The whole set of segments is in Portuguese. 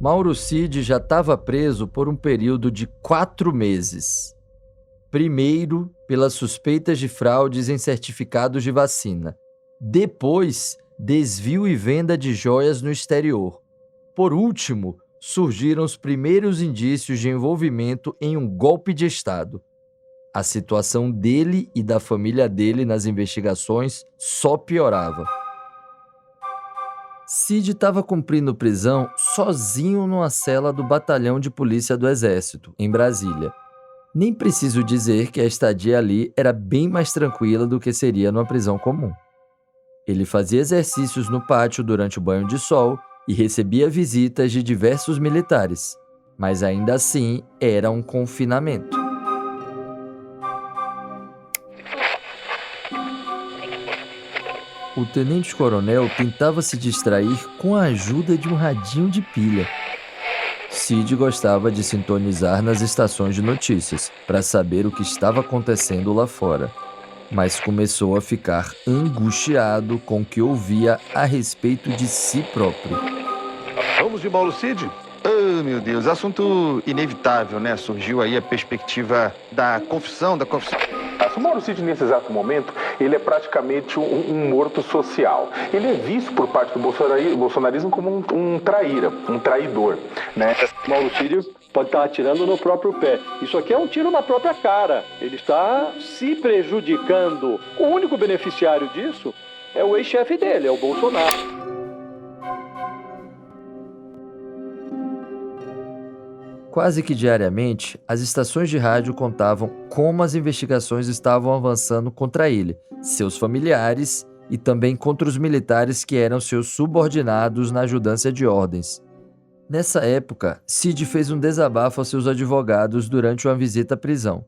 Mauro Cid já estava preso por um período de 4 meses. Primeiro, pelas suspeitas de fraudes em certificados de vacina. Depois, desvio e venda de joias no exterior. Por último, surgiram os primeiros indícios de envolvimento em um golpe de Estado. A situação dele e da família dele nas investigações só piorava. Cid estava cumprindo prisão sozinho numa cela do Batalhão de Polícia do Exército, em Brasília. Nem preciso dizer que a estadia ali era bem mais tranquila do que seria numa prisão comum. Ele fazia exercícios no pátio durante o banho de sol e recebia visitas de diversos militares, mas ainda assim era um confinamento. O tenente-coronel tentava se distrair com a ajuda de um radinho de pilha. Cid gostava de sintonizar nas estações de notícias para saber o que estava acontecendo lá fora, mas começou a ficar angustiado com o que ouvia a respeito de si próprio. Vamos de Mauro Cid? Oh, meu Deus, assunto inevitável, né? Surgiu aí a perspectiva da confissão. O Mauro Cid, nesse exato momento, ele é praticamente um morto social. Ele é visto por parte do bolsonarismo como um traidor, né? Mauro Cid pode estar atirando no próprio pé. Isso aqui é um tiro na própria cara. Ele está se prejudicando. O único beneficiário disso é o ex-chefe dele, é o Bolsonaro. Quase que diariamente, as estações de rádio contavam como as investigações estavam avançando contra ele, seus familiares e também contra os militares que eram seus subordinados na ajudância de ordens. Nessa época, Cid fez um desabafo aos seus advogados durante uma visita à prisão.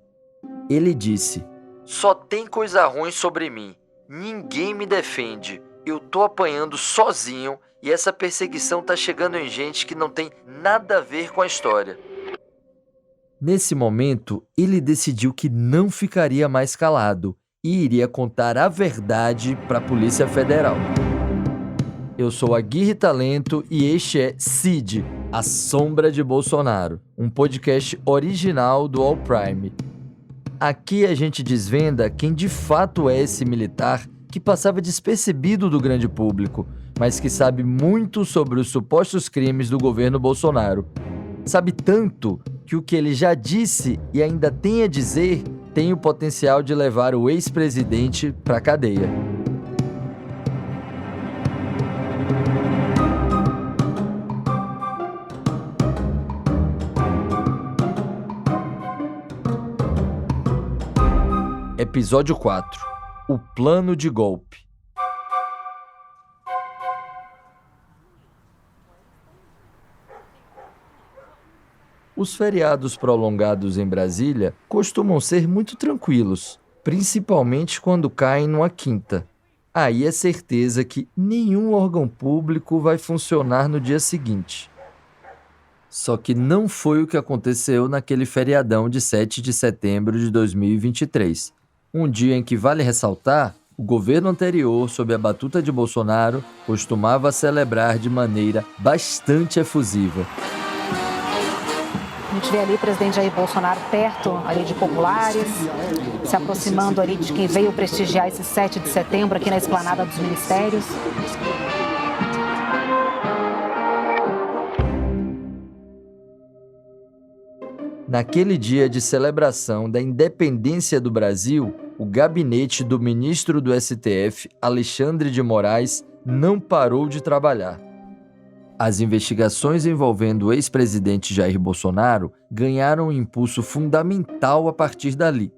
Ele disse: "Só tem coisa ruim sobre mim. Ninguém me defende. Eu tô apanhando sozinho e essa perseguição tá chegando em gente que não tem nada a ver com a história." Nesse momento, ele decidiu que não ficaria mais calado e iria contar a verdade para a Polícia Federal. Eu sou Aguirre Talento e este é Cid, A Sombra de Bolsonaro, um podcast original do All Prime. Aqui a gente desvenda quem de fato é esse militar que passava despercebido do grande público, mas que sabe muito sobre os supostos crimes do governo Bolsonaro. Sabe tanto que o que ele já disse e ainda tem a dizer tem o potencial de levar o ex-presidente para a cadeia. Episódio 4. O plano de golpe. Os feriados prolongados em Brasília costumam ser muito tranquilos, principalmente quando caem numa quinta. Aí é certeza que nenhum órgão público vai funcionar no dia seguinte. Só que não foi o que aconteceu naquele feriadão de 7 de setembro de 2023. Um dia em que, vale ressaltar, o governo anterior, sob a batuta de Bolsonaro, costumava celebrar de maneira bastante efusiva. A gente vê ali o presidente Jair Bolsonaro perto ali de populares, se aproximando ali de quem veio prestigiar esse 7 de setembro aqui na esplanada dos ministérios. Naquele dia de celebração da independência do Brasil, o gabinete do ministro do STF, Alexandre de Moraes, não parou de trabalhar. As investigações envolvendo o ex-presidente Jair Bolsonaro ganharam um impulso fundamental a partir dali.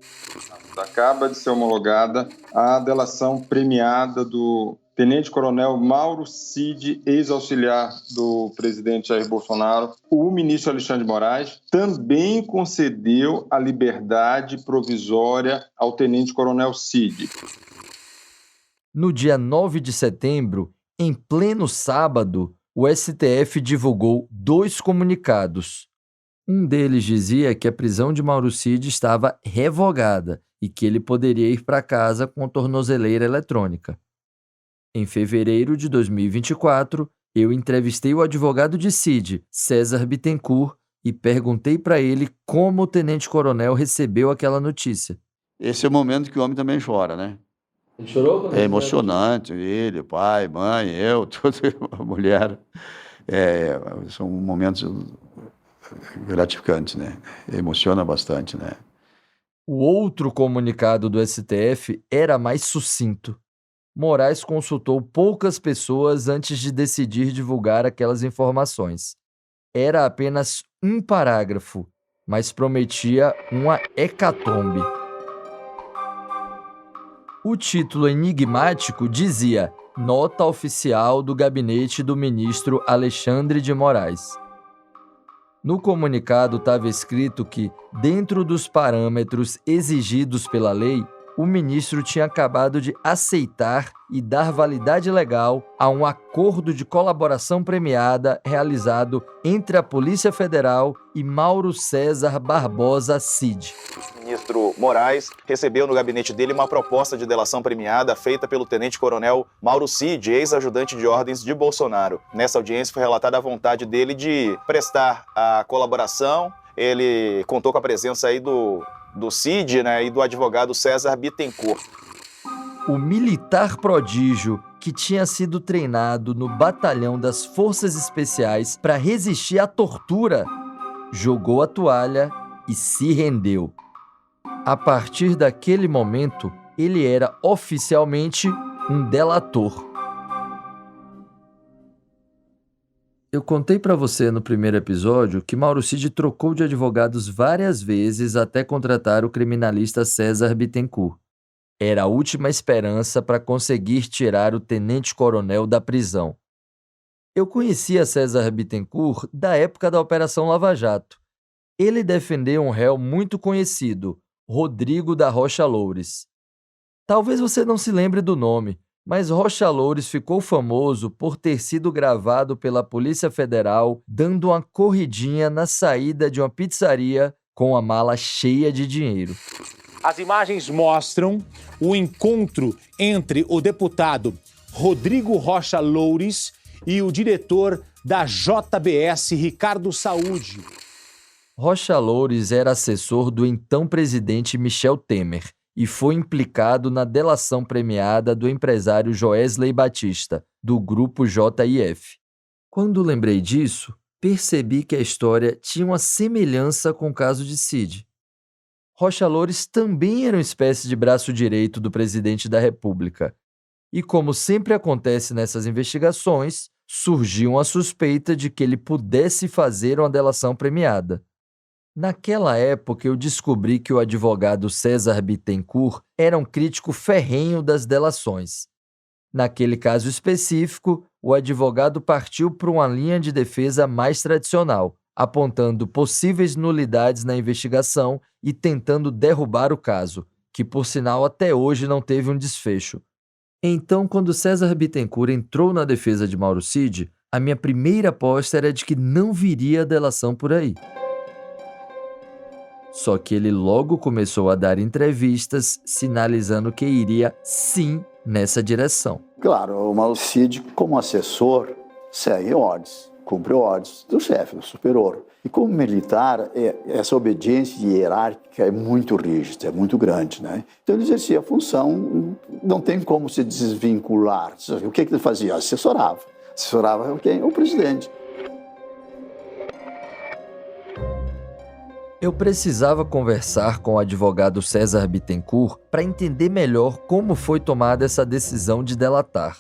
Acaba de ser homologada a delação premiada do tenente-coronel Mauro Cid, ex-auxiliar do presidente Jair Bolsonaro. O ministro Alexandre de Moraes também concedeu a liberdade provisória ao tenente-coronel Cid. No dia 9 de setembro, em pleno sábado, o STF divulgou 2 comunicados. Um deles dizia que a prisão de Mauro Cid estava revogada e que ele poderia ir para casa com tornozeleira eletrônica. Em fevereiro de 2024, Eu entrevistei o advogado de Cid, César Bittencourt, e perguntei para ele como o tenente-coronel recebeu aquela notícia. Esse é o momento que o homem também chora, né? Ele chorou? É emocionante, ele, o pai, mãe, eu, toda a mulher. São momentos gratificantes, né? Emociona bastante, né? O outro comunicado do STF era mais sucinto. Moraes consultou poucas pessoas antes de decidir divulgar aquelas informações. Era apenas um parágrafo, mas prometia uma hecatombe. O título enigmático dizia Nota Oficial do Gabinete do Ministro Alexandre de Moraes. No comunicado estava escrito que, dentro dos parâmetros exigidos pela lei, o ministro tinha acabado de aceitar e dar validade legal a um acordo de colaboração premiada realizado entre a Polícia Federal e Mauro César Barbosa Cid. O ministro Moraes recebeu no gabinete dele uma proposta de delação premiada feita pelo tenente-coronel Mauro Cid, ex-ajudante de ordens de Bolsonaro. Nessa audiência foi relatada a vontade dele de prestar a colaboração. Ele contou com a presença aí do Cid, né, e do advogado César Bittencourt. O militar prodígio que tinha sido treinado no batalhão das Forças Especiais para resistir à tortura, jogou a toalha e se rendeu. A partir daquele momento, ele era oficialmente um delator. Eu contei para você no primeiro episódio que Mauro Cid trocou de advogados várias vezes até contratar o criminalista César Bittencourt. Era a última esperança para conseguir tirar o tenente-coronel da prisão. Eu conhecia César Bittencourt da época da Operação Lava Jato. Ele defendeu um réu muito conhecido, Rodrigo da Rocha Loures. Talvez você não se lembre do nome, mas Rocha Loures ficou famoso por ter sido gravado pela Polícia Federal dando uma corridinha na saída de uma pizzaria com a mala cheia de dinheiro. As imagens mostram o encontro entre o deputado Rodrigo Rocha Loures e o diretor da JBS, Ricardo Saúde. Rocha Loures era assessor do então presidente Michel Temer e foi implicado na delação premiada do empresário Joesley Batista, do grupo JIF. Quando lembrei disso, percebi que a história tinha uma semelhança com o caso de Cid. Rocha Loures também era uma espécie de braço direito do presidente da República. E como sempre acontece nessas investigações, surgiu a suspeita de que ele pudesse fazer uma delação premiada. Naquela época, eu descobri que o advogado César Bittencourt era um crítico ferrenho das delações. Naquele caso específico, o advogado partiu para uma linha de defesa mais tradicional, apontando possíveis nulidades na investigação e tentando derrubar o caso, que por sinal até hoje não teve um desfecho. Então, quando César Bittencourt entrou na defesa de Mauro Cid, a minha primeira aposta era de que não viria a delação por aí. Só que ele logo começou a dar entrevistas sinalizando que iria sim nessa direção. Claro, o Mauro Cid, como assessor, segue ordens, cumpre ordens do chefe, do superior. E como militar, essa obediência hierárquica é muito rígida, é muito grande, né? Então ele exercia a função, não tem como se desvincular. O que ele fazia? Assessorava. Assessorava quem? O presidente. Eu precisava conversar com o advogado César Bittencourt para entender melhor como foi tomada essa decisão de delatar.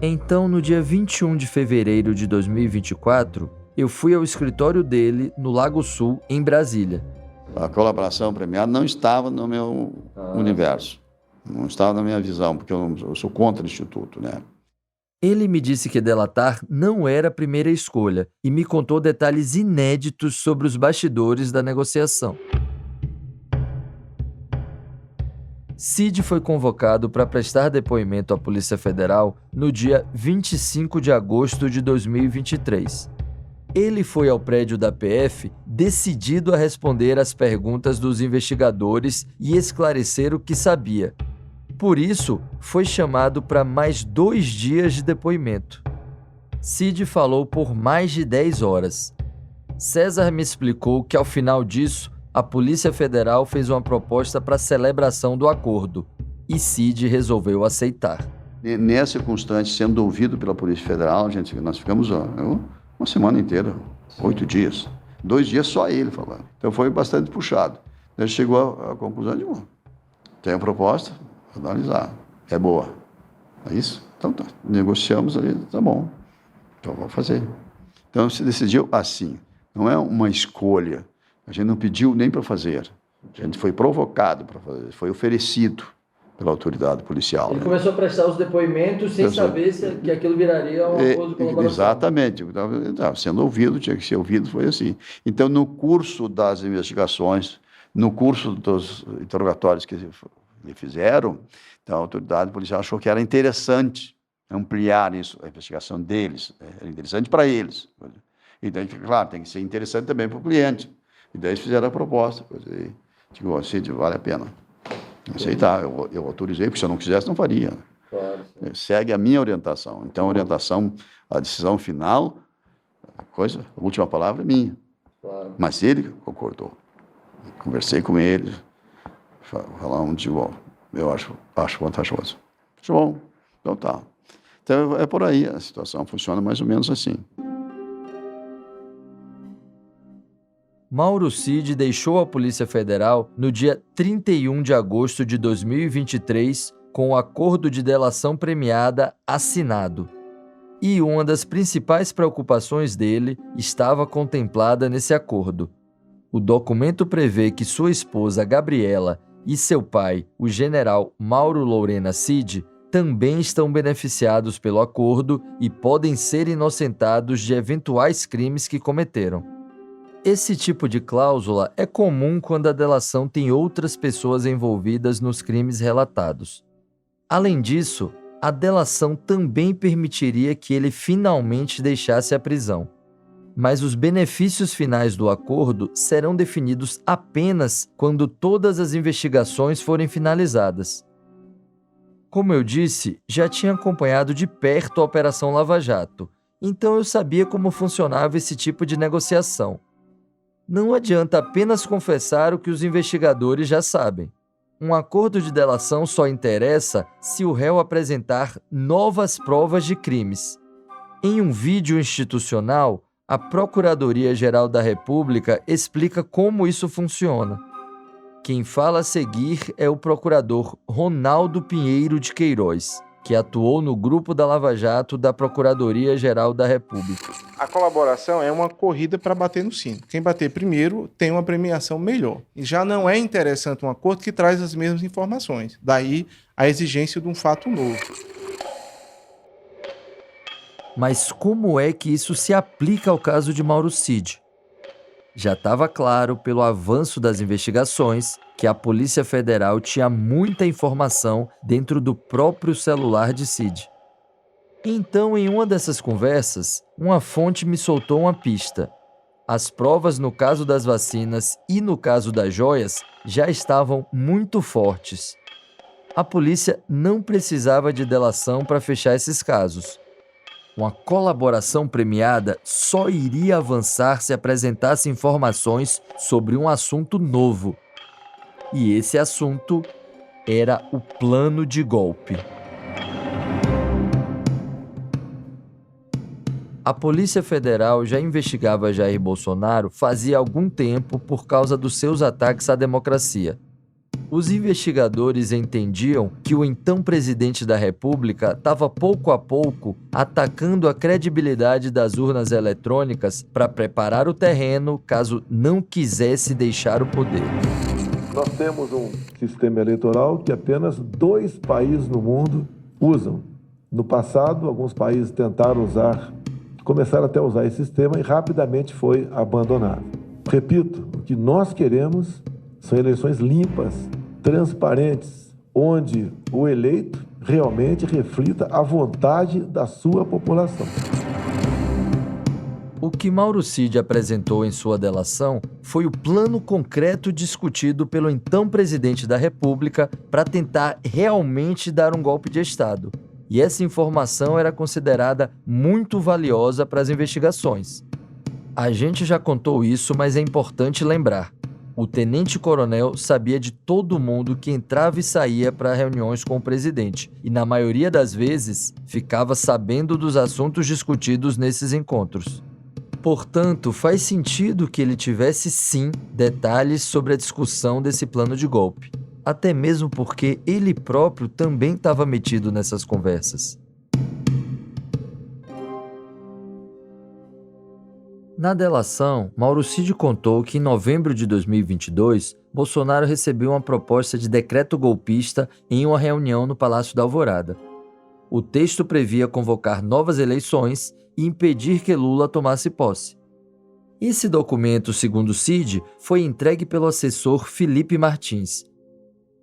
Então, no dia 21 de fevereiro de 2024, eu fui ao escritório dele no Lago Sul, em Brasília. A colaboração premiada não estava no meu universo, não estava na minha visão, porque eu sou contra o Instituto, né? Ele me disse que delatar não era a primeira escolha e me contou detalhes inéditos sobre os bastidores da negociação. Cid foi convocado para prestar depoimento à Polícia Federal no dia 25 de agosto de 2023. Ele foi ao prédio da PF decidido a responder às perguntas dos investigadores e esclarecer o que sabia. Por isso, foi chamado para mais 2 dias de depoimento. Cid falou por mais de 10 horas. César me explicou que, ao final disso, a Polícia Federal fez uma proposta para a celebração do acordo e Cid resolveu aceitar. Nessa circunstância, sendo ouvido pela Polícia Federal, nós ficamos uma semana inteira, 8 dias. 2 dias só ele falando. Então foi bastante puxado. Ele chegou à conclusão de, tem a proposta, vou analisar. É boa. É isso? Então tá. Negociamos ali, tá bom. Então vamos fazer. Então se decidiu assim. Não é uma escolha. A gente não pediu nem para fazer. A gente foi provocado para fazer. Foi oferecido pela autoridade policial. Ele começou a prestar os depoimentos sem saber que aquilo viraria um acordo de colaboração. Exatamente. Estava sendo ouvido, tinha que ser ouvido, foi assim. Então, no curso das investigações, no curso dos interrogatórios que lhe fizeram, então, a autoridade policial achou que era interessante ampliar isso, a investigação deles. Era interessante para eles. E daí, claro, tem que ser interessante também para o cliente. E daí eles fizeram a proposta. Digo, Cid, vale a pena. Aceitar, eu autorizei, porque se eu não quisesse, não faria. Claro. Segue a minha orientação. Então, a orientação, a decisão final, a última palavra é minha. Claro. Mas ele concordou. Conversei com ele, falamos de eu acho vantajoso. Acho bom, então tá. Então, é por aí, a situação funciona mais ou menos assim. Mauro Cid deixou a Polícia Federal no dia 31 de agosto de 2023 com o acordo de delação premiada assinado. E uma das principais preocupações dele estava contemplada nesse acordo. O documento prevê que sua esposa Gabriela e seu pai, o general Mauro Lorena Cid, também estão beneficiados pelo acordo e podem ser inocentados de eventuais crimes que cometeram. Esse tipo de cláusula é comum quando a delação tem outras pessoas envolvidas nos crimes relatados. Além disso, a delação também permitiria que ele finalmente deixasse a prisão. Mas os benefícios finais do acordo serão definidos apenas quando todas as investigações forem finalizadas. Como eu disse, já tinha acompanhado de perto a Operação Lava Jato, então eu sabia como funcionava esse tipo de negociação. Não adianta apenas confessar o que os investigadores já sabem. Um acordo de delação só interessa se o réu apresentar novas provas de crimes. Em um vídeo institucional, a Procuradoria-Geral da República explica como isso funciona. Quem fala a seguir é o procurador Ronaldo Pinheiro de Queiroz, que atuou no grupo da Lava Jato da Procuradoria-Geral da República. A colaboração é uma corrida para bater no sino. Quem bater primeiro tem uma premiação melhor. E já não é interessante um acordo que traz as mesmas informações. Daí a exigência de um fato novo. Mas como é que isso se aplica ao caso de Mauro Cid? Já estava claro, pelo avanço das investigações, que a Polícia Federal tinha muita informação dentro do próprio celular de Cid. Então, em uma dessas conversas, uma fonte me soltou uma pista. As provas no caso das vacinas e no caso das joias já estavam muito fortes. A polícia não precisava de delação para fechar esses casos. Uma colaboração premiada só iria avançar se apresentasse informações sobre um assunto novo. E esse assunto era o plano de golpe. A Polícia Federal já investigava Jair Bolsonaro fazia algum tempo por causa dos seus ataques à democracia. Os investigadores entendiam que o então presidente da República estava pouco a pouco atacando a credibilidade das urnas eletrônicas para preparar o terreno caso não quisesse deixar o poder. Nós temos um sistema eleitoral que apenas 2 países no mundo usam. No passado, alguns países tentaram usar, começaram até a usar esse sistema e rapidamente foi abandonado. Repito, o que nós queremos são eleições limpas, transparentes, onde o eleito realmente reflita a vontade da sua população. O que Mauro Cid apresentou em sua delação foi o plano concreto discutido pelo então presidente da República para tentar realmente dar um golpe de Estado. e essa informação era considerada muito valiosa para as investigações. A gente já contou isso, mas é importante lembrar. O tenente-coronel sabia de todo mundo que entrava e saía para reuniões com o presidente e, na maioria das vezes, ficava sabendo dos assuntos discutidos nesses encontros. Portanto, faz sentido que ele tivesse, sim, detalhes sobre a discussão desse plano de golpe. Até mesmo porque ele próprio também estava metido nessas conversas. Na delação, Mauro Cid contou que em novembro de 2022, Bolsonaro recebeu uma proposta de decreto golpista em uma reunião no Palácio da Alvorada. O texto previa convocar novas eleições e impedir que Lula tomasse posse. Esse documento, segundo Cid, foi entregue pelo assessor Felipe Martins.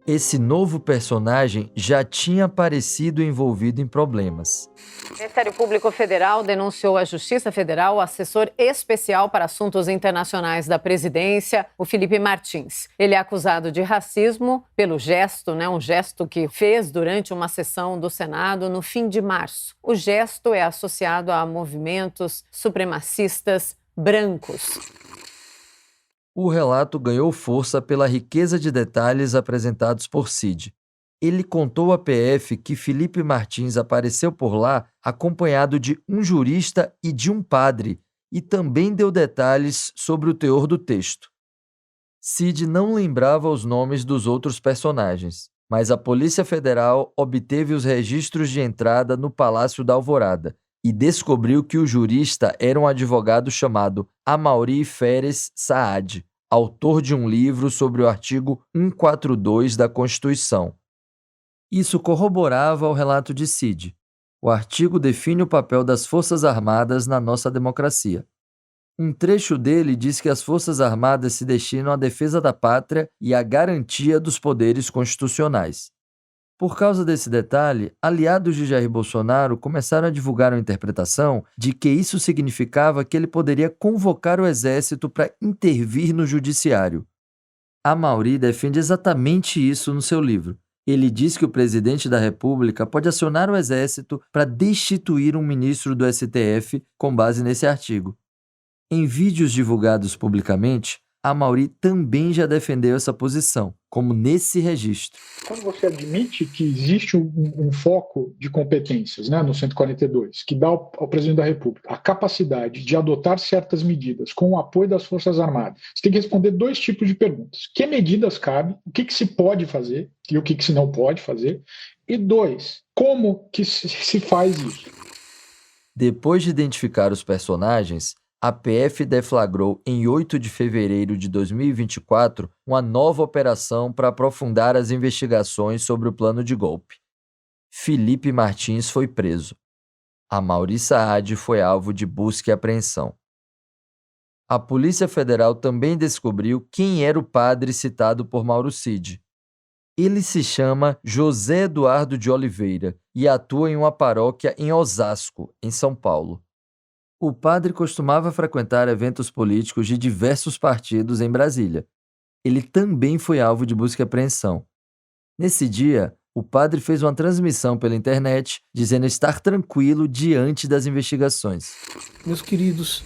Esse novo personagem já tinha aparecido envolvido em problemas. O Ministério Público Federal denunciou à Justiça Federal o assessor especial para assuntos internacionais da presidência, o Felipe Martins. Ele é acusado de racismo pelo gesto, um gesto que fez durante uma sessão do Senado no fim de março. O gesto é associado a movimentos supremacistas brancos. O relato ganhou força pela riqueza de detalhes apresentados por Cid. Ele contou à PF que Felipe Martins apareceu por lá acompanhado de um jurista e de um padre, e também deu detalhes sobre o teor do texto. Cid não lembrava os nomes dos outros personagens, mas a Polícia Federal obteve os registros de entrada no Palácio da Alvorada e descobriu que o jurista era um advogado chamado Amaury Feres Saad, autor de um livro sobre o artigo 142 da Constituição. Isso corroborava o relato de Cid. O artigo define o papel das Forças Armadas na nossa democracia. Um trecho dele diz que as Forças Armadas se destinam à defesa da pátria e à garantia dos poderes constitucionais. Por causa desse detalhe, aliados de Jair Bolsonaro começaram a divulgar uma interpretação de que isso significava que ele poderia convocar o exército para intervir no judiciário. Amaury defende exatamente isso no seu livro. Ele diz que o presidente da República pode acionar o exército para destituir um ministro do STF com base nesse artigo. Em vídeos divulgados publicamente, Amaury também já defendeu essa posição, como nesse registro. Quando você admite que existe um foco de competências, no 142, que dá ao presidente da República a capacidade de adotar certas medidas com o apoio das Forças Armadas, você tem que responder 2 tipos de perguntas. Que medidas cabem, o que se pode fazer e o que se não pode fazer, e 2, como que se faz isso? Depois de identificar os personagens, a PF deflagrou em 8 de fevereiro de 2024 uma nova operação para aprofundar as investigações sobre o plano de golpe. Felipe Martins foi preso. Amaury Saad foi alvo de busca e apreensão. A Polícia Federal também descobriu quem era o padre citado por Mauro Cid. Ele se chama José Eduardo de Oliveira e atua em uma paróquia em Osasco, em São Paulo. O padre costumava frequentar eventos políticos de diversos partidos em Brasília. Ele também foi alvo de busca e apreensão. Nesse dia, o padre fez uma transmissão pela internet dizendo estar tranquilo diante das investigações. Meus queridos,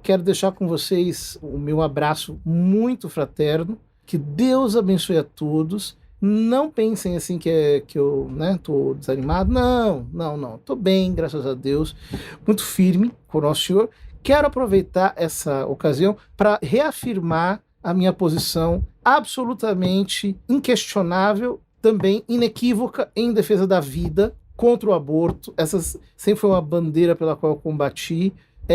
quero deixar com vocês o meu abraço muito fraterno. Que Deus abençoe a todos. Não pensem assim que eu tô desanimado. Não. Tô bem, graças a Deus. Muito firme com o nosso Senhor. Quero aproveitar essa ocasião para reafirmar a minha posição absolutamente inquestionável, também inequívoca em defesa da vida, contra o aborto. Essa sempre foi uma bandeira pela qual eu combati.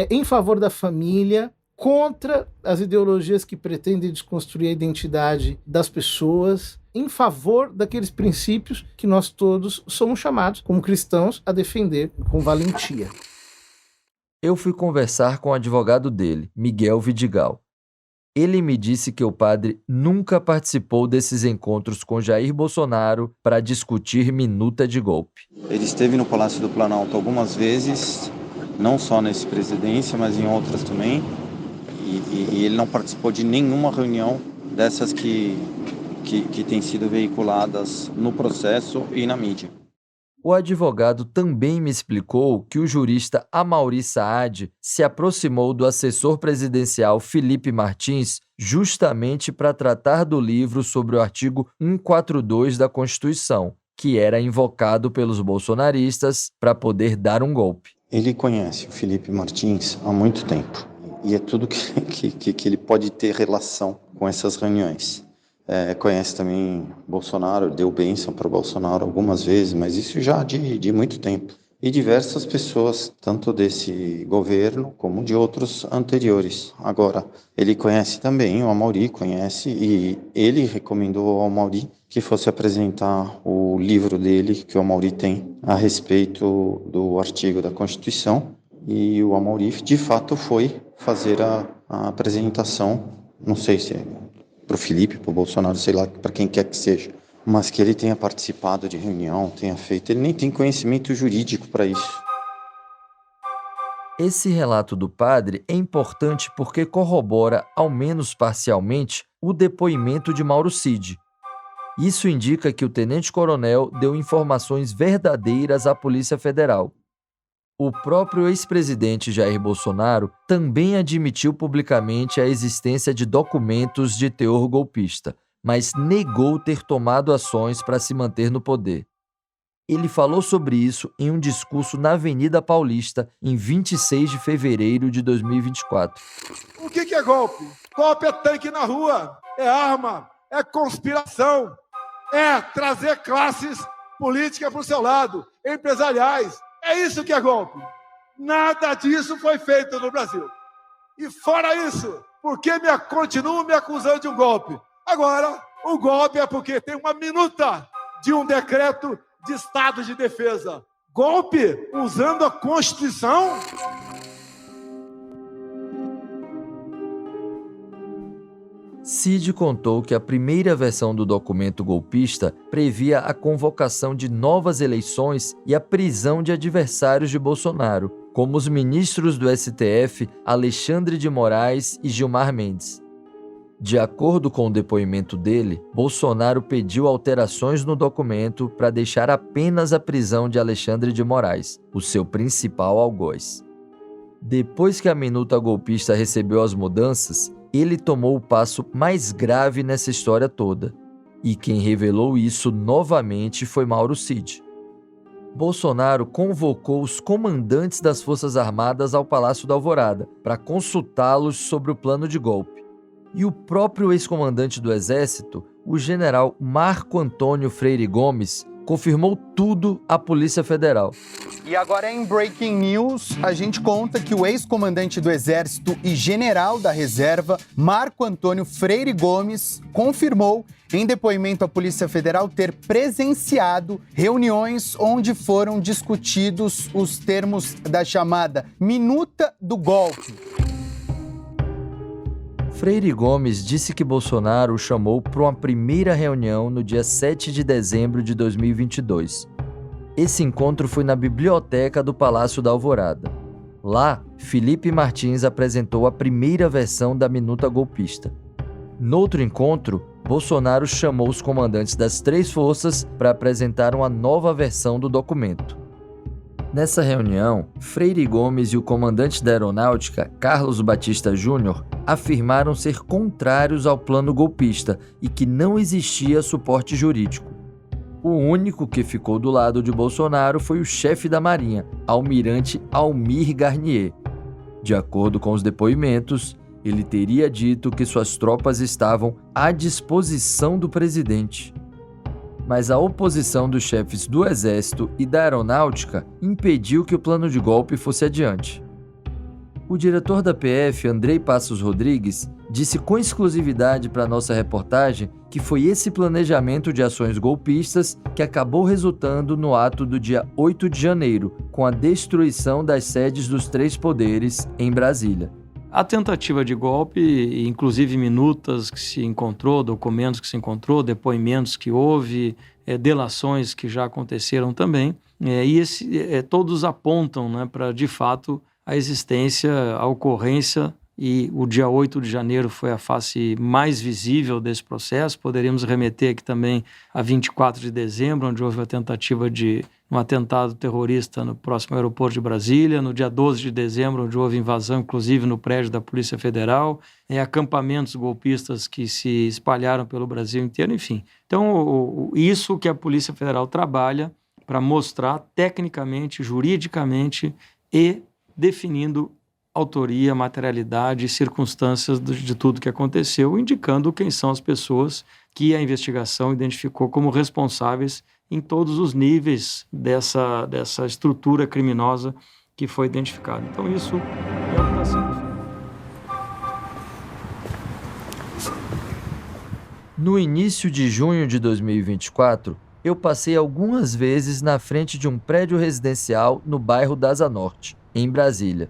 Em favor da família, contra as ideologias que pretendem desconstruir a identidade das pessoas, em favor daqueles princípios que nós todos somos chamados, como cristãos, a defender com valentia. Eu fui conversar com o advogado dele, Miguel Vidigal. Ele me disse que o padre nunca participou desses encontros com Jair Bolsonaro para discutir minuta de golpe. Ele esteve no Palácio do Planalto algumas vezes, não só nessa presidência, mas em outras também, e ele não participou de nenhuma reunião dessas que têm sido veiculadas no processo e na mídia. O advogado também me explicou que o jurista Amaury Saad se aproximou do assessor presidencial Felipe Martins justamente para tratar do livro sobre o artigo 142 da Constituição, que era invocado pelos bolsonaristas para poder dar um golpe. Ele conhece o Felipe Martins há muito tempo e é tudo que ele pode ter relação com essas reuniões. Conhece também Bolsonaro, deu bênção para Bolsonaro algumas vezes, mas isso já de muito tempo. E diversas pessoas, tanto desse governo como de outros anteriores. Agora, ele conhece também, o Amaury conhece, e ele recomendou ao Amaury que fosse apresentar o livro dele, que o Amaury tem, a respeito do artigo da Constituição. E o Amaury, de fato, foi fazer a apresentação, não sei se é para o Felipe, para o Bolsonaro, sei lá, para quem quer que seja, mas que ele tenha participado de reunião, tenha feito, ele nem tem conhecimento jurídico para isso. Esse relato do padre é importante porque corrobora, ao menos parcialmente, o depoimento de Mauro Cid. Isso indica que o tenente-coronel deu informações verdadeiras à Polícia Federal. O próprio ex-presidente Jair Bolsonaro também admitiu publicamente a existência de documentos de teor golpista, mas negou ter tomado ações para se manter no poder. Ele falou sobre isso em um discurso na Avenida Paulista, em 26 de fevereiro de 2024. O que é golpe? Golpe é tanque na rua, é arma, é conspiração, é trazer classes políticas para o seu lado, empresariais. É isso que é golpe. Nada disso foi feito no Brasil. E fora isso, por que continuam me acusando de um golpe? Agora, o golpe é porque tem uma minuta de um decreto de estado de defesa. Golpe usando a Constituição? Cid contou que a primeira versão do documento golpista previa a convocação de novas eleições e a prisão de adversários de Bolsonaro, como os ministros do STF Alexandre de Moraes e Gilmar Mendes. De acordo com o depoimento dele, Bolsonaro pediu alterações no documento para deixar apenas a prisão de Alexandre de Moraes, o seu principal algoz. Depois que a minuta golpista recebeu as mudanças, ele tomou o passo mais grave nessa história toda. E quem revelou isso novamente foi Mauro Cid. Bolsonaro convocou os comandantes das Forças Armadas ao Palácio da Alvorada para consultá-los sobre o plano de golpe. E o próprio ex-comandante do Exército, o general Marco Antônio Freire Gomes, confirmou tudo à Polícia Federal. E agora em Breaking News, a gente conta que o ex-comandante do Exército e general da Reserva, Marco Antônio Freire Gomes, confirmou em depoimento à Polícia Federal ter presenciado reuniões onde foram discutidos os termos da chamada minuta do golpe. Freire Gomes disse que Bolsonaro o chamou para uma primeira reunião no dia 7 de dezembro de 2022. Esse encontro foi na biblioteca do Palácio da Alvorada. Lá, Felipe Martins apresentou a primeira versão da minuta golpista. No outro encontro, Bolsonaro chamou os comandantes das três forças para apresentar uma nova versão do documento. Nessa reunião, Freire Gomes e o comandante da Aeronáutica, Carlos Batista Júnior, afirmaram ser contrários ao plano golpista e que não existia suporte jurídico. O único que ficou do lado de Bolsonaro foi o chefe da Marinha, almirante Almir Garnier. De acordo com os depoimentos, ele teria dito que suas tropas estavam à disposição do presidente. Mas a oposição dos chefes do Exército e da Aeronáutica impediu que o plano de golpe fosse adiante. O diretor da PF, Andrei Passos Rodrigues, disse com exclusividade para nossa reportagem que foi esse planejamento de ações golpistas que acabou resultando no ato do dia 8 de janeiro, com a destruição das sedes dos três poderes em Brasília. A tentativa de golpe, inclusive minutas que se encontrou, documentos que se encontrou, depoimentos que houve, delações que já aconteceram também, todos apontam, né, para, de fato, a existência, a ocorrência e o dia 8 de janeiro foi a face mais visível desse processo. Poderíamos remeter aqui também a 24 de dezembro, onde houve a tentativa de um atentado terrorista no próximo aeroporto de Brasília, no dia 12 de dezembro, onde houve invasão, inclusive no prédio da Polícia Federal, acampamentos golpistas que se espalharam pelo Brasil inteiro, enfim. Então, isso que a Polícia Federal trabalha para mostrar tecnicamente, juridicamente e definindo autoria, materialidade e circunstâncias de tudo que aconteceu, indicando quem são as pessoas que a investigação identificou como responsáveis em todos os níveis dessa estrutura criminosa que foi identificada. Então, isso é o que está sendo feito. No início de junho de 2024, eu passei algumas vezes na frente de um prédio residencial no bairro da Asa Norte, em Brasília.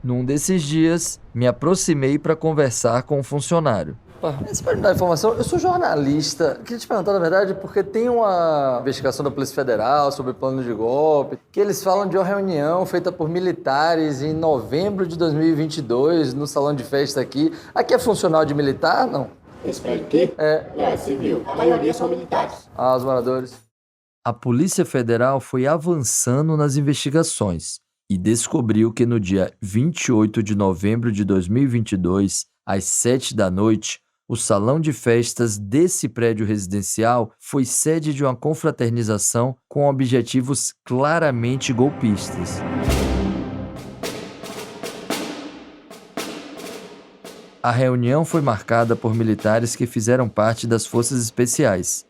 Num desses dias, me aproximei para conversar com um funcionário. Você pode me dar informação? Eu sou jornalista. Queria te perguntar, na verdade, porque tem uma investigação da Polícia Federal sobre plano de golpe, que eles falam de uma reunião feita por militares em novembro de 2022, no salão de festa aqui. Aqui é funcional de militar, não? Esse prédio aqui? É civil. A maioria são militares. Ah, os moradores. A Polícia Federal foi avançando nas investigações e descobriu que no dia 28 de novembro de 2022, às 7 da noite, o salão de festas desse prédio residencial foi sede de uma confraternização com objetivos claramente golpistas. A reunião foi marcada por militares que fizeram parte das forças especiais.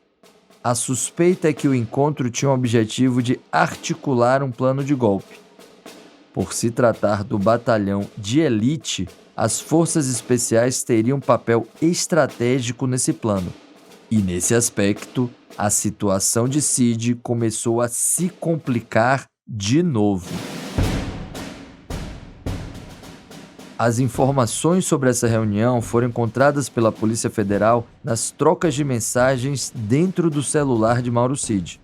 A suspeita é que o encontro tinha o objetivo de articular um plano de golpe. Por se tratar do batalhão de elite, as forças especiais teriam um papel estratégico nesse plano. E nesse aspecto, a situação de Cid começou a se complicar de novo. As informações sobre essa reunião foram encontradas pela Polícia Federal nas trocas de mensagens dentro do celular de Mauro Cid.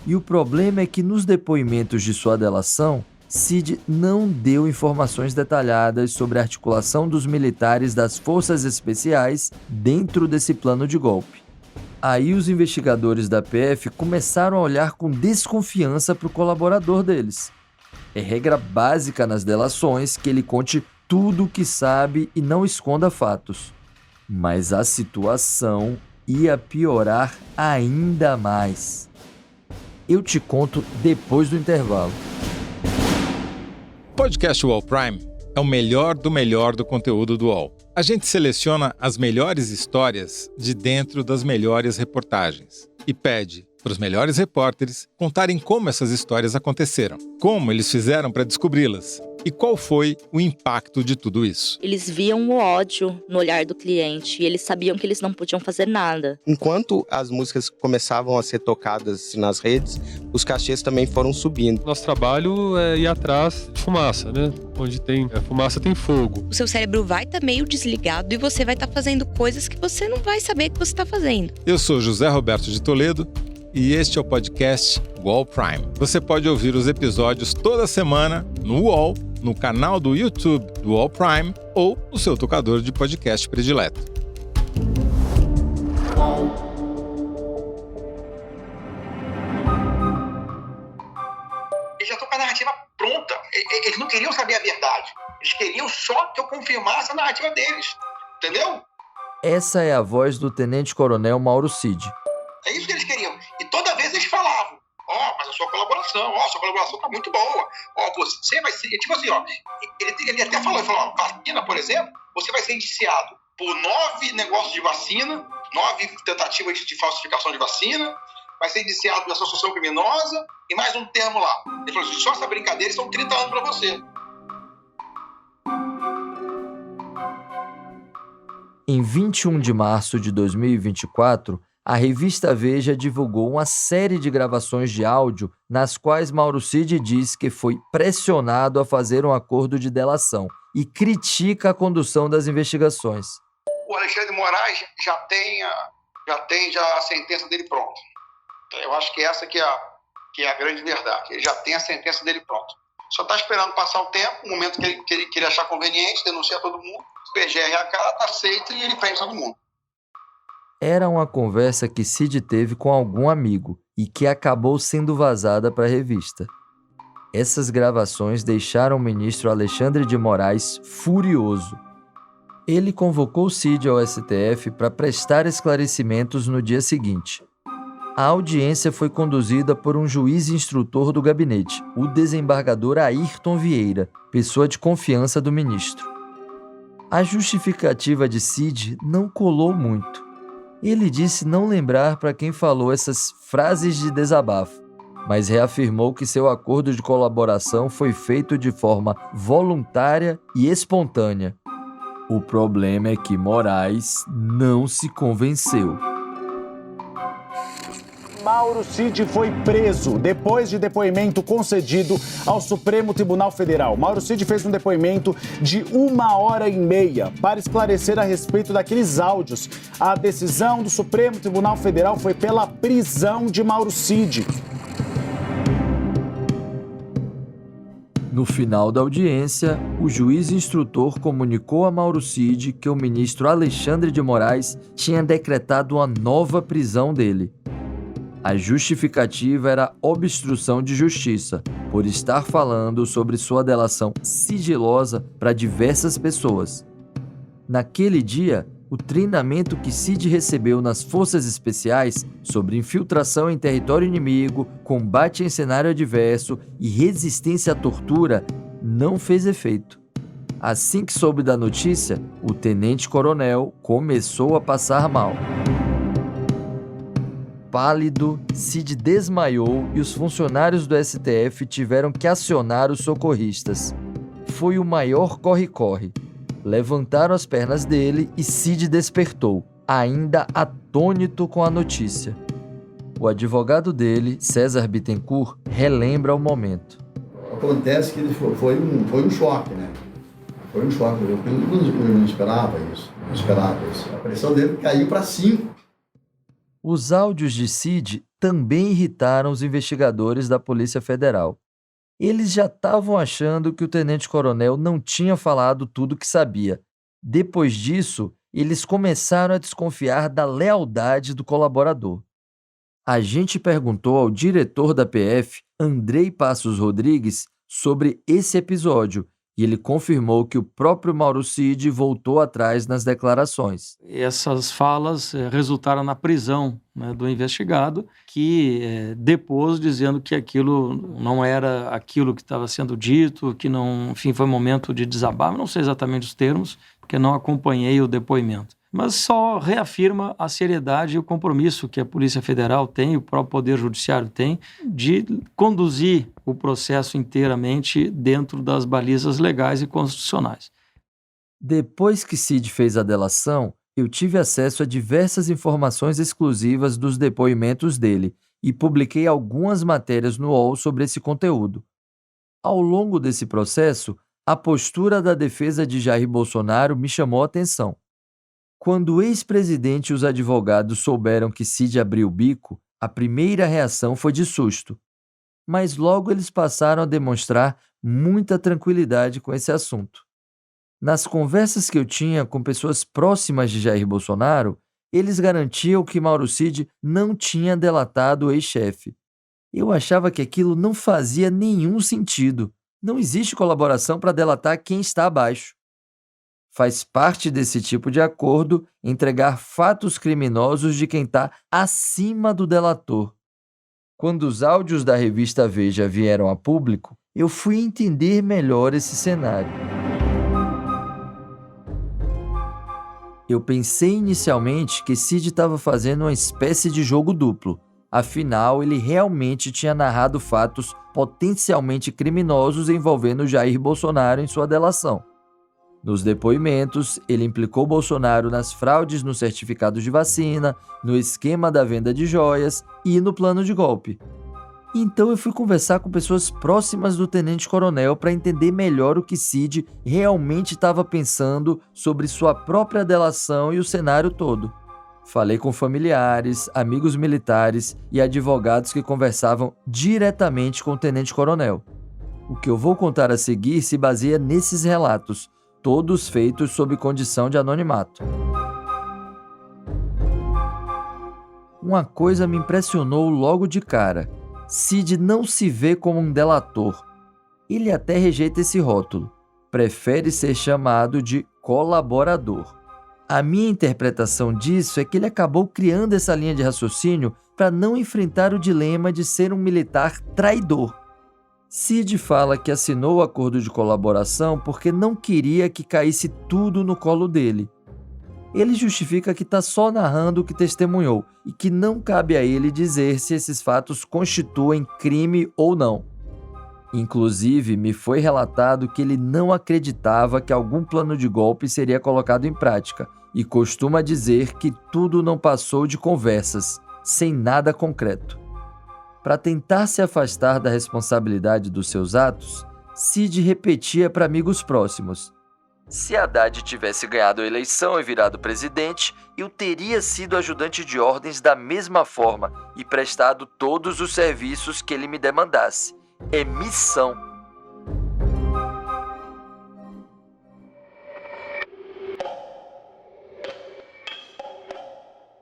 E o problema é que nos depoimentos de sua delação, Cid não deu informações detalhadas sobre a articulação dos militares das forças especiais dentro desse plano de golpe. Aí os investigadores da PF começaram a olhar com desconfiança para o colaborador deles. É regra básica nas delações que ele conte tudo o que sabe e não esconda fatos. Mas a situação ia piorar ainda mais. Eu te conto depois do intervalo. O podcast UOL Prime é o melhor do conteúdo do UOL. A gente seleciona as melhores histórias de dentro das melhores reportagens e pede para os melhores repórteres contarem como essas histórias aconteceram, como eles fizeram para descobri-las e qual foi o impacto de tudo isso. Eles viam o ódio no olhar do cliente e eles sabiam que eles não podiam fazer nada. Enquanto as músicas começavam a ser tocadas nas redes, os cachês também foram subindo. Nosso trabalho é ir atrás de fumaça, né? Onde tem fumaça tem fogo. O seu cérebro vai estar meio desligado e você vai estar fazendo coisas que você não vai saber que você está fazendo. Eu sou José Roberto de Toledo e este é o podcast UOL Prime. Você pode ouvir os episódios toda semana no UOL, no canal do YouTube do UOL Prime ou no seu tocador de podcast predileto. Eles já estão com a narrativa pronta. Eles não queriam saber a verdade. Eles queriam só que eu confirmasse a narrativa deles. Entendeu? Essa é a voz do tenente-coronel Mauro Cid. É isso que eles queriam. E toda vez eles falavam, mas a sua colaboração tá muito boa. Você vai ser... Tipo assim, ele até falou, vacina, por exemplo, você vai ser indiciado por 9 negócios de vacina, 9 tentativas de falsificação de vacina, vai ser indiciado por associação criminosa e mais um termo lá. Ele falou assim, só essa brincadeira são 30 anos para você. Em 21 de março de 2024, a revista Veja divulgou uma série de gravações de áudio nas quais Mauro Cid diz que foi pressionado a fazer um acordo de delação e critica a condução das investigações. O Alexandre de Moraes já tem a sentença dele pronta. Eu acho que essa que é a grande verdade. Ele já tem a sentença dele pronta. só está esperando passar o tempo, o momento que ele achar conveniente, denuncia todo mundo, PGR acata, aceita e ele prende todo mundo. Era uma conversa que Cid teve com algum amigo e que acabou sendo vazada para a revista. Essas gravações deixaram o ministro Alexandre de Moraes furioso. Ele convocou Cid ao STF para prestar esclarecimentos no dia seguinte. A audiência foi conduzida por um juiz instrutor do gabinete, o desembargador Ayrton Vieira, pessoa de confiança do ministro. A justificativa de Cid não colou muito. Ele disse não lembrar para quem falou essas frases de desabafo, mas reafirmou que seu acordo de colaboração foi feito de forma voluntária e espontânea. O problema é que Moraes não se convenceu. Mauro Cid foi preso depois de depoimento concedido ao Supremo Tribunal Federal. Mauro Cid fez um depoimento de 1h30 para esclarecer a respeito daqueles áudios. A decisão do Supremo Tribunal Federal foi pela prisão de Mauro Cid. No final da audiência, o juiz instrutor comunicou a Mauro Cid que o ministro Alexandre de Moraes tinha decretado uma nova prisão dele. A justificativa era obstrução de justiça, por estar falando sobre sua delação sigilosa para diversas pessoas. Naquele dia, o treinamento que Cid recebeu nas Forças Especiais sobre infiltração em território inimigo, combate em cenário adverso e resistência à tortura não fez efeito. Assim que soube da notícia, o tenente-coronel começou a passar mal. Pálido, Cid desmaiou e os funcionários do STF tiveram que acionar os socorristas. Foi o maior corre-corre. Levantaram as pernas dele e Cid despertou, ainda atônito com a notícia. O advogado dele, César Bittencourt, relembra o momento. Acontece que ele foi um choque, né? Foi um choque. Eu não esperava isso. A pressão dele caiu para 5. Os áudios de Cid também irritaram os investigadores da Polícia Federal. Eles já estavam achando que o tenente-coronel não tinha falado tudo o que sabia. Depois disso, eles começaram a desconfiar da lealdade do colaborador. A gente perguntou ao diretor da PF, Andrei Passos Rodrigues, sobre esse episódio, e ele confirmou que o próprio Mauro Cid voltou atrás nas declarações. Essas falas resultaram na prisão, né, do investigado, que depôs dizendo que aquilo não era aquilo que estava sendo dito, que não, enfim, foi momento de desabafo. Não sei exatamente os termos, porque não acompanhei o depoimento. Mas só reafirma a seriedade e o compromisso que a Polícia Federal tem, o próprio Poder Judiciário tem, de conduzir o processo inteiramente dentro das balizas legais e constitucionais. Depois que Cid fez a delação, eu tive acesso a diversas informações exclusivas dos depoimentos dele e publiquei algumas matérias no UOL sobre esse conteúdo. Ao longo desse processo, a postura da defesa de Jair Bolsonaro me chamou a atenção. Quando o ex-presidente e os advogados souberam que Cid abriu o bico, a primeira reação foi de susto. Mas logo eles passaram a demonstrar muita tranquilidade com esse assunto. Nas conversas que eu tinha com pessoas próximas de Jair Bolsonaro, eles garantiam que Mauro Cid não tinha delatado o ex-chefe. Eu achava que aquilo não fazia nenhum sentido. Não existe colaboração para delatar quem está abaixo. Faz parte desse tipo de acordo entregar fatos criminosos de quem está acima do delator. Quando os áudios da revista Veja vieram a público, eu fui entender melhor esse cenário. Eu pensei inicialmente que Cid estava fazendo uma espécie de jogo duplo. Afinal, ele realmente tinha narrado fatos potencialmente criminosos envolvendo Jair Bolsonaro em sua delação. Nos depoimentos, ele implicou Bolsonaro nas fraudes nos certificados de vacina, no esquema da venda de joias e no plano de golpe. Então eu fui conversar com pessoas próximas do tenente-coronel para entender melhor o que Cid realmente estava pensando sobre sua própria delação e o cenário todo. Falei com familiares, amigos militares e advogados que conversavam diretamente com o tenente-coronel. O que eu vou contar a seguir se baseia nesses relatos, todos feitos sob condição de anonimato. Uma coisa me impressionou logo de cara. Cid não se vê como um delator. Ele até rejeita esse rótulo. Prefere ser chamado de colaborador. A minha interpretação disso é que ele acabou criando essa linha de raciocínio para não enfrentar o dilema de ser um militar traidor. Cid fala que assinou o acordo de colaboração porque não queria que caísse tudo no colo dele. Ele justifica que está só narrando o que testemunhou e que não cabe a ele dizer se esses fatos constituem crime ou não. Inclusive, me foi relatado que ele não acreditava que algum plano de golpe seria colocado em prática e costuma dizer que tudo não passou de conversas, sem nada concreto. Para tentar se afastar da responsabilidade dos seus atos, Cid repetia para amigos próximos: se Haddad tivesse ganhado a eleição e virado presidente, eu teria sido ajudante de ordens da mesma forma e prestado todos os serviços que ele me demandasse. É missão.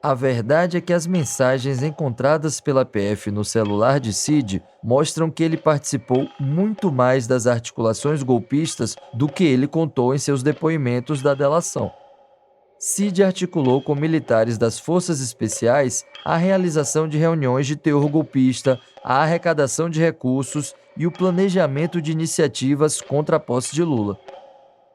A verdade é que as mensagens encontradas pela PF no celular de Cid mostram que ele participou muito mais das articulações golpistas do que ele contou em seus depoimentos da delação. Cid articulou com militares das Forças Especiais a realização de reuniões de teor golpista, a arrecadação de recursos e o planejamento de iniciativas contra a posse de Lula.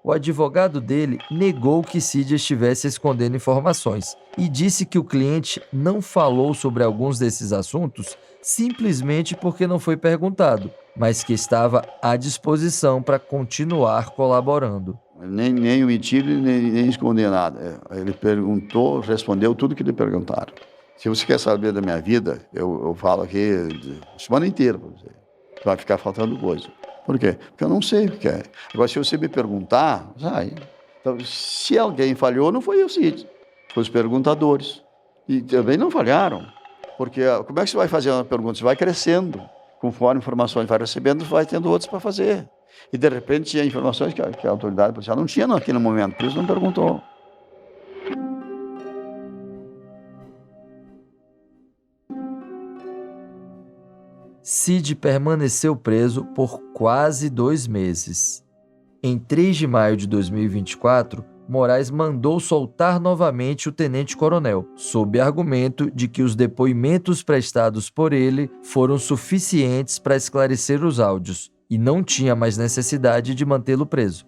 O advogado dele negou que Cid estivesse escondendo informações e disse que o cliente não falou sobre alguns desses assuntos simplesmente porque não foi perguntado, mas que estava à disposição para continuar colaborando. Nem mentir, nem esconder nada. Ele perguntou, respondeu tudo que lhe perguntaram. Se você quer saber da minha vida, eu falo aqui a semana inteira para você. Vai ficar faltando coisa. Por quê? Porque eu não sei o que é. Agora, se você me perguntar, então, se alguém falhou, não foi eu, Cid. Foi os perguntadores. E também não falharam. Porque como é que você vai fazer uma pergunta? Você vai crescendo. Conforme informações vai recebendo, vai tendo outros para fazer. E, de repente, tinha informações que a autoridade policial não tinha naquele momento, por isso não perguntou. Cid permaneceu preso por quase 2 meses. Em 3 de maio de 2024, Moraes mandou soltar novamente o tenente-coronel, sob argumento de que os depoimentos prestados por ele foram suficientes para esclarecer os áudios e não tinha mais necessidade de mantê-lo preso.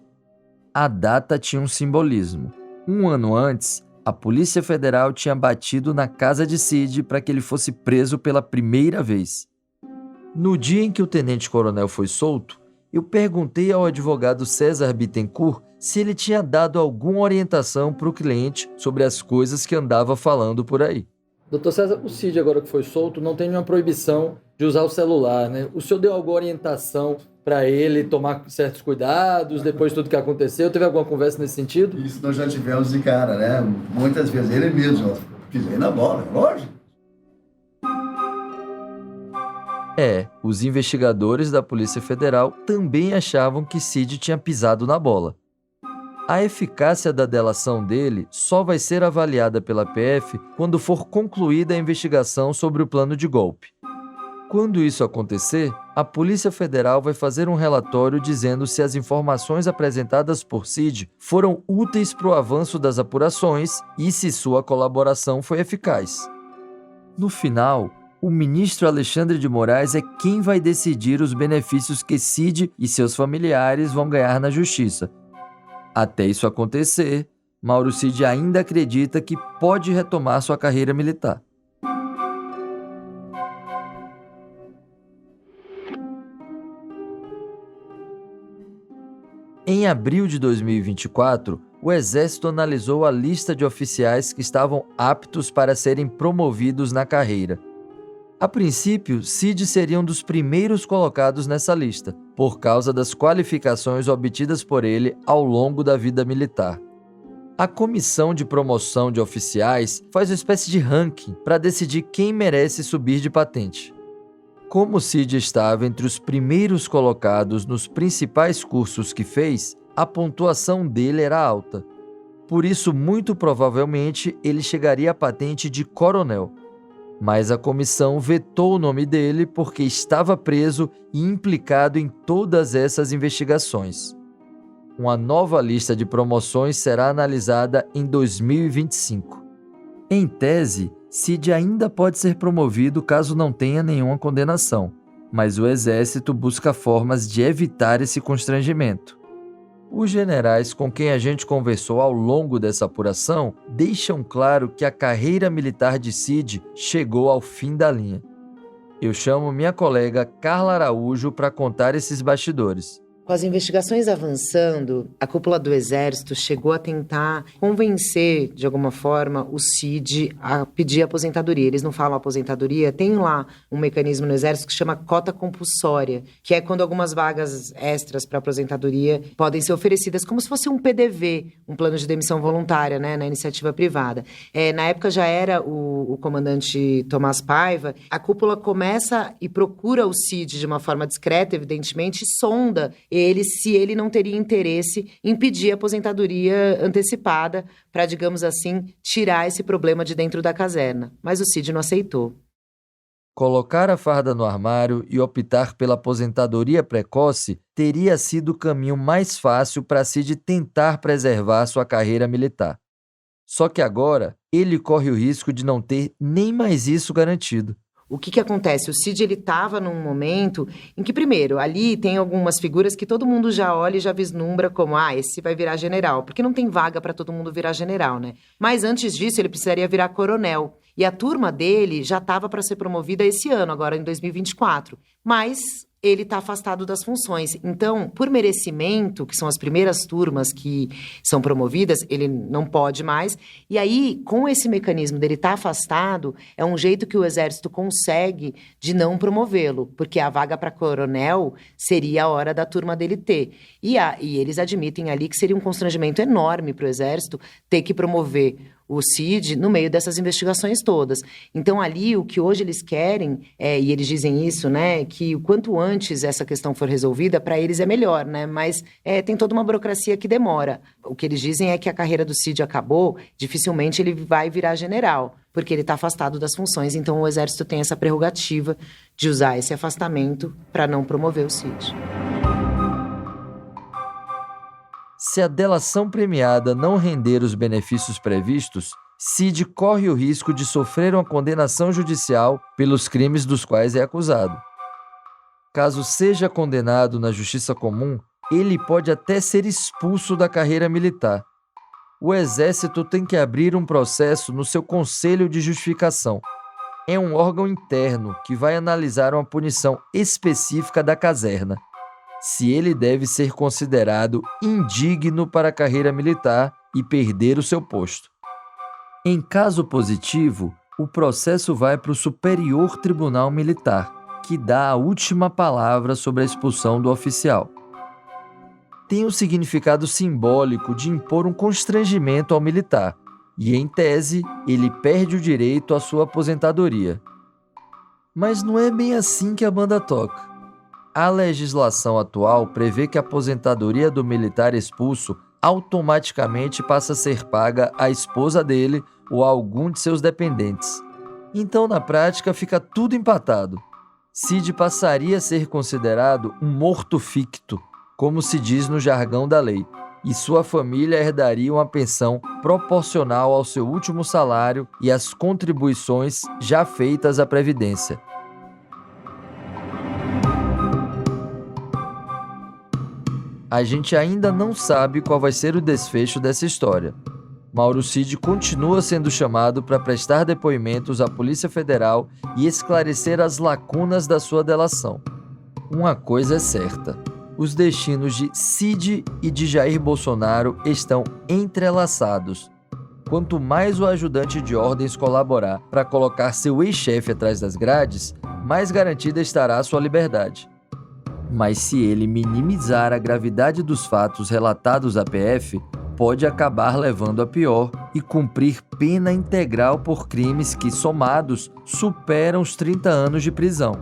A data tinha um simbolismo. 1 ano antes, a Polícia Federal tinha batido na casa de Cid para que ele fosse preso pela primeira vez. No dia em que o tenente-coronel foi solto, eu perguntei ao advogado César Bittencourt se ele tinha dado alguma orientação para o cliente sobre as coisas que andava falando por aí. Doutor César, o Cid, agora que foi solto, não tem nenhuma proibição de usar o celular, né? O senhor deu alguma orientação para ele tomar certos cuidados depois de tudo que aconteceu? Teve alguma conversa nesse sentido? Isso nós já tivemos de cara, né? Muitas vezes ele mesmo, pisei na bola, lógico. Os investigadores da Polícia Federal também achavam que Cid tinha pisado na bola. A eficácia da delação dele só vai ser avaliada pela PF quando for concluída a investigação sobre o plano de golpe. Quando isso acontecer, a Polícia Federal vai fazer um relatório dizendo se as informações apresentadas por Cid foram úteis para o avanço das apurações e se sua colaboração foi eficaz. No final, o ministro Alexandre de Moraes é quem vai decidir os benefícios que Cid e seus familiares vão ganhar na justiça. Até isso acontecer, Mauro Cid ainda acredita que pode retomar sua carreira militar. Em abril de 2024, o Exército analisou a lista de oficiais que estavam aptos para serem promovidos na carreira. A princípio, Cid seria um dos primeiros colocados nessa lista, por causa das qualificações obtidas por ele ao longo da vida militar. A comissão de promoção de oficiais faz uma espécie de ranking para decidir quem merece subir de patente. Como Cid estava entre os primeiros colocados nos principais cursos que fez, a pontuação dele era alta. Por isso, muito provavelmente, ele chegaria à patente de coronel. Mas a comissão vetou o nome dele porque estava preso e implicado em todas essas investigações. Uma nova lista de promoções será analisada em 2025. Em tese, Cid ainda pode ser promovido caso não tenha nenhuma condenação, mas o Exército busca formas de evitar esse constrangimento. Os generais com quem a gente conversou ao longo dessa apuração deixam claro que a carreira militar de Cid chegou ao fim da linha. Eu chamo minha colega Carla Araújo para contar esses bastidores. Com as investigações avançando, a cúpula do Exército chegou a tentar convencer, de alguma forma, o Cid a pedir aposentadoria. Eles não falam aposentadoria, tem lá um mecanismo no Exército que chama cota compulsória, que é quando algumas vagas extras para aposentadoria podem ser oferecidas como se fosse um PDV, um plano de demissão voluntária, né, na iniciativa privada. Na época já era o comandante Tomás Paiva. A cúpula começa e procura o Cid de uma forma discreta, evidentemente, e sonda ele se ele não teria interesse em pedir aposentadoria antecipada para, digamos assim, tirar esse problema de dentro da caserna. Mas o Cid não aceitou. Colocar a farda no armário e optar pela aposentadoria precoce teria sido o caminho mais fácil para Cid tentar preservar sua carreira militar. Só que agora, ele corre o risco de não ter nem mais isso garantido. O que acontece? O Cid estava num momento em que, primeiro, ali tem algumas figuras que todo mundo já olha e já vislumbra como, esse vai virar general, porque não tem vaga para todo mundo virar general, né? Mas antes disso, ele precisaria virar coronel. E a turma dele já estava para ser promovida esse ano, agora em 2024. Mas ele está afastado das funções. Então, por merecimento, que são as primeiras turmas que são promovidas, ele não pode mais. E aí, com esse mecanismo dele estar afastado, é um jeito que o Exército consegue de não promovê-lo, porque a vaga para coronel seria a hora da turma dele ter. E eles admitem ali que seria um constrangimento enorme para o Exército ter que promover o Cid no meio dessas investigações todas. Então, ali, o que hoje eles querem, e eles dizem isso, né, que o quanto antes essa questão for resolvida, para eles é melhor, né, mas tem toda uma burocracia que demora. O que eles dizem é que a carreira do Cid acabou, dificilmente ele vai virar general, porque ele está afastado das funções, então o Exército tem essa prerrogativa de usar esse afastamento para não promover o Cid. Se a delação premiada não render os benefícios previstos, Cid corre o risco de sofrer uma condenação judicial pelos crimes dos quais é acusado. Caso seja condenado na justiça comum, ele pode até ser expulso da carreira militar. O Exército tem que abrir um processo no seu Conselho de Justificação. É um órgão interno que vai analisar uma punição específica da caserna, se ele deve ser considerado indigno para a carreira militar e perder o seu posto. Em caso positivo, o processo vai para o Superior Tribunal Militar, que dá a última palavra sobre a expulsão do oficial. Tem o significado simbólico de impor um constrangimento ao militar, e, em tese, ele perde o direito à sua aposentadoria. Mas não é bem assim que a banda toca. A legislação atual prevê que a aposentadoria do militar expulso automaticamente passa a ser paga à esposa dele ou a algum de seus dependentes. Então, na prática, fica tudo empatado. Cid passaria a ser considerado um morto ficto, como se diz no jargão da lei, e sua família herdaria uma pensão proporcional ao seu último salário e às contribuições já feitas à Previdência. A gente ainda não sabe qual vai ser o desfecho dessa história. Mauro Cid continua sendo chamado para prestar depoimentos à Polícia Federal e esclarecer as lacunas da sua delação. Uma coisa é certa: os destinos de Cid e de Jair Bolsonaro estão entrelaçados. Quanto mais o ajudante de ordens colaborar para colocar seu ex-chefe atrás das grades, mais garantida estará a sua liberdade. Mas se ele minimizar a gravidade dos fatos relatados à PF, pode acabar levando a pior e cumprir pena integral por crimes que, somados, superam os 30 anos de prisão.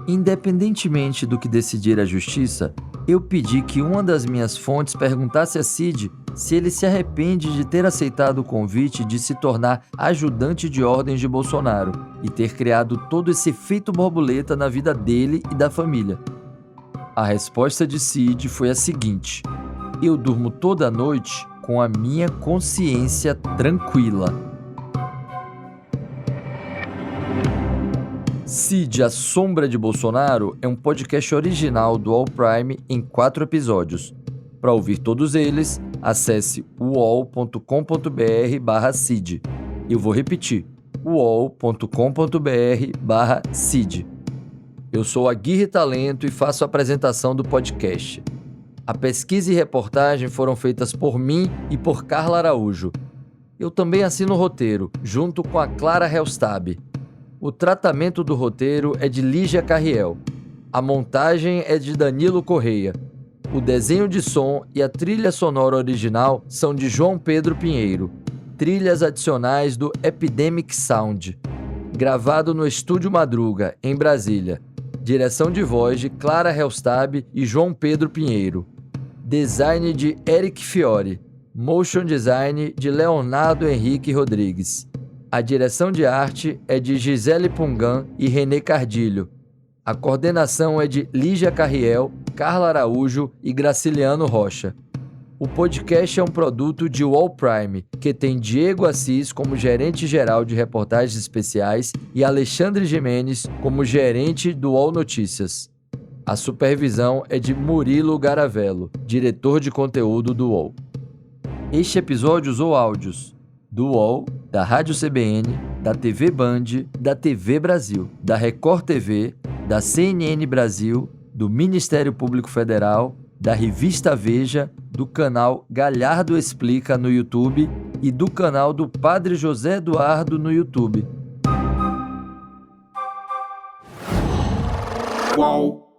Independentemente do que decidir a justiça, eu pedi que uma das minhas fontes perguntasse a Cid se ele se arrepende de ter aceitado o convite de se tornar ajudante de ordens de Bolsonaro e ter criado todo esse efeito borboleta na vida dele e da família. A resposta de Cid foi a seguinte: eu durmo toda noite com a minha consciência tranquila. Cid, a Sombra de Bolsonaro é um podcast original do UOL Prime em 4 episódios. Para ouvir todos eles, acesse uol.com.br/Cid. Eu vou repetir, uol.com.br/Cid. Eu sou Aguirre Talento e faço a apresentação do podcast. A pesquisa e reportagem foram feitas por mim e por Carla Araújo. Eu também assino o roteiro, junto com a Clara Helstab. O tratamento do roteiro é de Lígia Carriel. A montagem é de Danilo Correia. O desenho de som e a trilha sonora original são de João Pedro Pinheiro. Trilhas adicionais do Epidemic Sound. Gravado no Estúdio Madruga, em Brasília. Direção de voz de Clara Helstab e João Pedro Pinheiro. Design de Eric Fiore. Motion design de Leonardo Henrique Rodrigues. A direção de arte é de Gisele Pungan e Renê Cardilho. A coordenação é de Lígia Carriel, Carla Araújo e Graciliano Rocha. O podcast é um produto de UOL Prime, que tem Diego Assis como gerente-geral de reportagens especiais e Alexandre Jimenez como gerente do UOL Notícias. A supervisão é de Murilo Garavello, diretor de conteúdo do UOL. Este episódio usou áudios do UOL, da Rádio CBN, da TV Band, da TV Brasil, da Record TV, da CNN Brasil, do Ministério Público Federal, da Revista Veja, do canal Galhardo Explica no YouTube e do canal do Padre José Eduardo no YouTube. UOL.